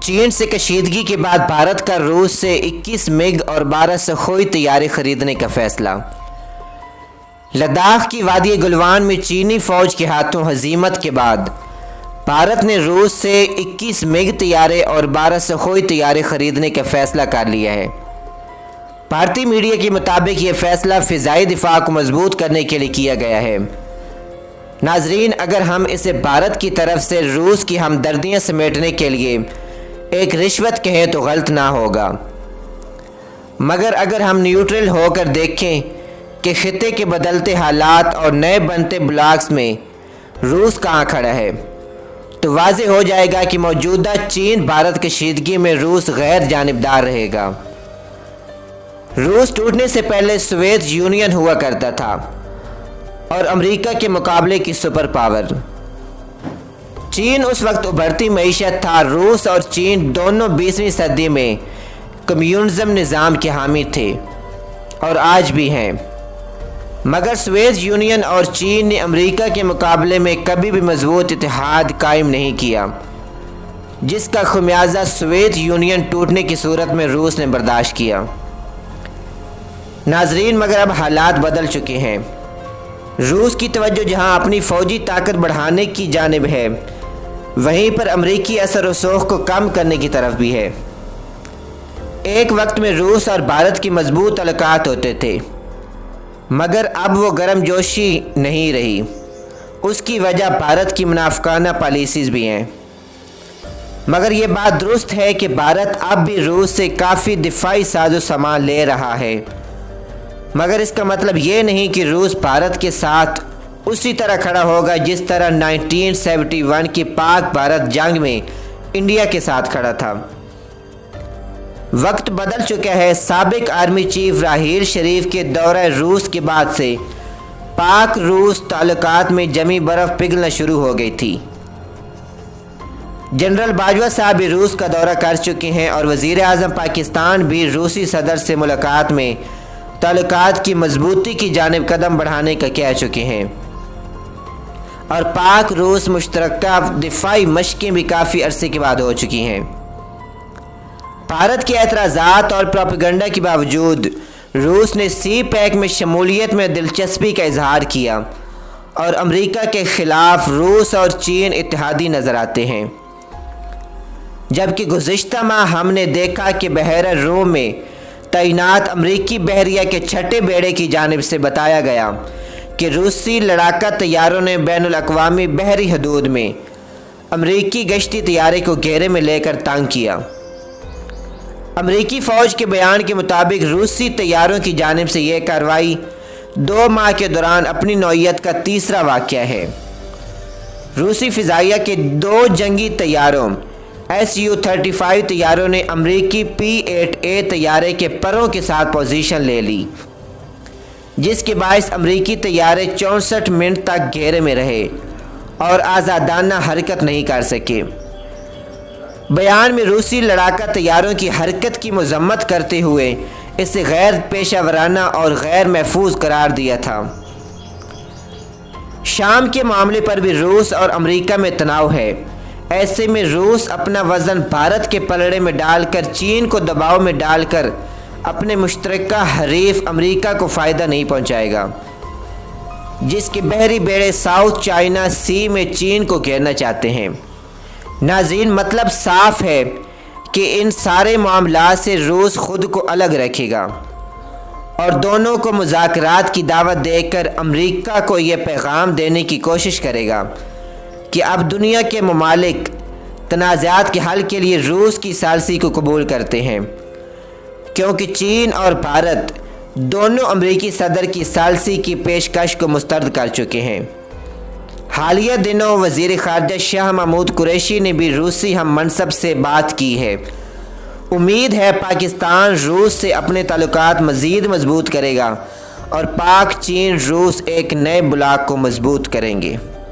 چین سے کشیدگی کے بعد بھارت کا روس سے 21 میگ اور 12 سخوئی طیارے خریدنے کا فیصلہ۔ لداخ کی وادی گلوان میں چینی فوج کے ہاتھوں ہزیمت کے بعد بھارت نے روس سے 21 میگ طیارے اور 12 سخوئی طیارے خریدنے کا فیصلہ کر لیا ہے۔ بھارتی میڈیا کے مطابق یہ فیصلہ فضائی دفاع کو مضبوط کرنے کے لیے کیا گیا ہے۔ ناظرین، اگر ہم اسے بھارت کی طرف سے روس کی ہمدردیاں سمیٹنے کے لیے ایک رشوت کہیں تو غلط نہ ہوگا، مگر اگر ہم نیوٹرل ہو کر دیکھیں کہ خطے کے بدلتے حالات اور نئے بنتے بلاکس میں روس کہاں کھڑا ہے، تو واضح ہو جائے گا کہ موجودہ چین بھارت کشیدگی میں روس غیر جانبدار رہے گا۔ روس ٹوٹنے سے پہلے سوویت یونین ہوا کرتا تھا اور امریکہ کے مقابلے کی سپر پاور۔ چین اس وقت ابھرتی معیشت تھا۔ روس اور چین دونوں 20ویں صدی میں کمیونزم نظام کے حامی تھے اور آج بھی ہیں، مگر سوویت یونین اور چین نے امریکہ کے مقابلے میں کبھی بھی مضبوط اتحاد قائم نہیں کیا، جس کا خمیازہ سوویت یونین ٹوٹنے کی صورت میں روس نے برداشت کیا۔ ناظرین، مگر اب حالات بدل چکے ہیں۔ روس کی توجہ جہاں اپنی فوجی طاقت بڑھانے کی جانب ہے، وہیں پر امریکی اثر و رسوخ کو کم کرنے کی طرف بھی ہے۔ ایک وقت میں روس اور بھارت کی مضبوط تعلقات ہوتے تھے، مگر اب وہ گرم جوشی نہیں رہی۔ اس کی وجہ بھارت کی منافقانہ پالیسیز بھی ہیں۔ مگر یہ بات درست ہے کہ بھارت اب بھی روس سے کافی دفاعی ساز و سامان لے رہا ہے، مگر اس کا مطلب یہ نہیں کہ روس بھارت کے ساتھ اسی طرح کھڑا ہوگا جس طرح 1971 کی پاک بھارت جنگ میں انڈیا کے ساتھ کھڑا تھا۔ وقت بدل چکا ہے۔ سابق آرمی چیف راحیل شریف کے دورہ روس کے بعد سے پاک روس تعلقات میں جمی برف پگھلنا شروع ہو گئی تھی۔ جنرل باجوہ صاحب بھی روس کا دورہ کر چکے ہیں اور وزیر اعظم پاکستان بھی روسی صدر سے ملاقات میں تعلقات کی مضبوطی کی جانب قدم بڑھانے کا کہہ چکے ہیں، اور پاک روس مشترکہ دفاعی مشقیں بھی کافی عرصے کے بعد ہو چکی ہیں۔ بھارت کے اعتراضات اور پروپیگنڈا کے باوجود روس نے سی پیک میں شمولیت میں دلچسپی کا اظہار کیا اور امریکہ کے خلاف روس اور چین اتحادی نظر آتے ہیں، جبکہ گزشتہ ماہ ہم نے دیکھا کہ بحیرہ روم میں تعینات امریکی بحریہ کے چھٹے بیڑے کی جانب سے بتایا گیا کہ روسی لڑاکا طیاروں نے بین الاقوامی بحری حدود میں امریکی گشتی طیارے کو گھیرے میں لے کر تنگ کیا۔ امریکی فوج کے بیان کے مطابق روسی طیاروں کی جانب سے یہ کارروائی 2 ماہ کے دوران اپنی نوعیت کا تیسرا واقعہ ہے۔ روسی فضائیہ کے 2 جنگی طیاروں Su-35 طیاروں نے امریکی P-8A طیارے کے پروں کے ساتھ پوزیشن لے لی، جس کے باعث امریکی طیارے 64 منٹ تک گھیرے میں رہے اور آزادانہ حرکت نہیں کر سکے۔ بیان میں روسی لڑاکا طیاروں کی حرکت کی مذمت کرتے ہوئے اسے غیر پیشہ ورانہ اور غیر محفوظ قرار دیا تھا۔ شام کے معاملے پر بھی روس اور امریکہ میں تناؤ ہے۔ ایسے میں روس اپنا وزن بھارت کے پلڑے میں ڈال کر چین کو دباؤ میں ڈال کر اپنے مشترکہ حریف امریکہ کو فائدہ نہیں پہنچائے گا، جس کے بحری بیڑے ساؤتھ چائنا سی میں چین کو گھیرنا چاہتے ہیں۔ ناظرین، مطلب صاف ہے کہ ان سارے معاملات سے روس خود کو الگ رکھے گا اور دونوں کو مذاکرات کی دعوت دے کر امریکہ کو یہ پیغام دینے کی کوشش کرے گا کہ اب دنیا کے ممالک تنازعات کے حل کے لیے روس کی ثالثی کو قبول کرتے ہیں، کیونکہ چین اور بھارت دونوں امریکی صدر کی ثالثی کی پیشکش کو مسترد کر چکے ہیں۔ حالیہ دنوں وزیر خارجہ شاہ محمود قریشی نے بھی روسی ہم منصب سے بات کی ہے۔ امید ہے پاکستان روس سے اپنے تعلقات مزید مضبوط کرے گا اور پاک چین روس ایک نئے بلاک کو مضبوط کریں گے۔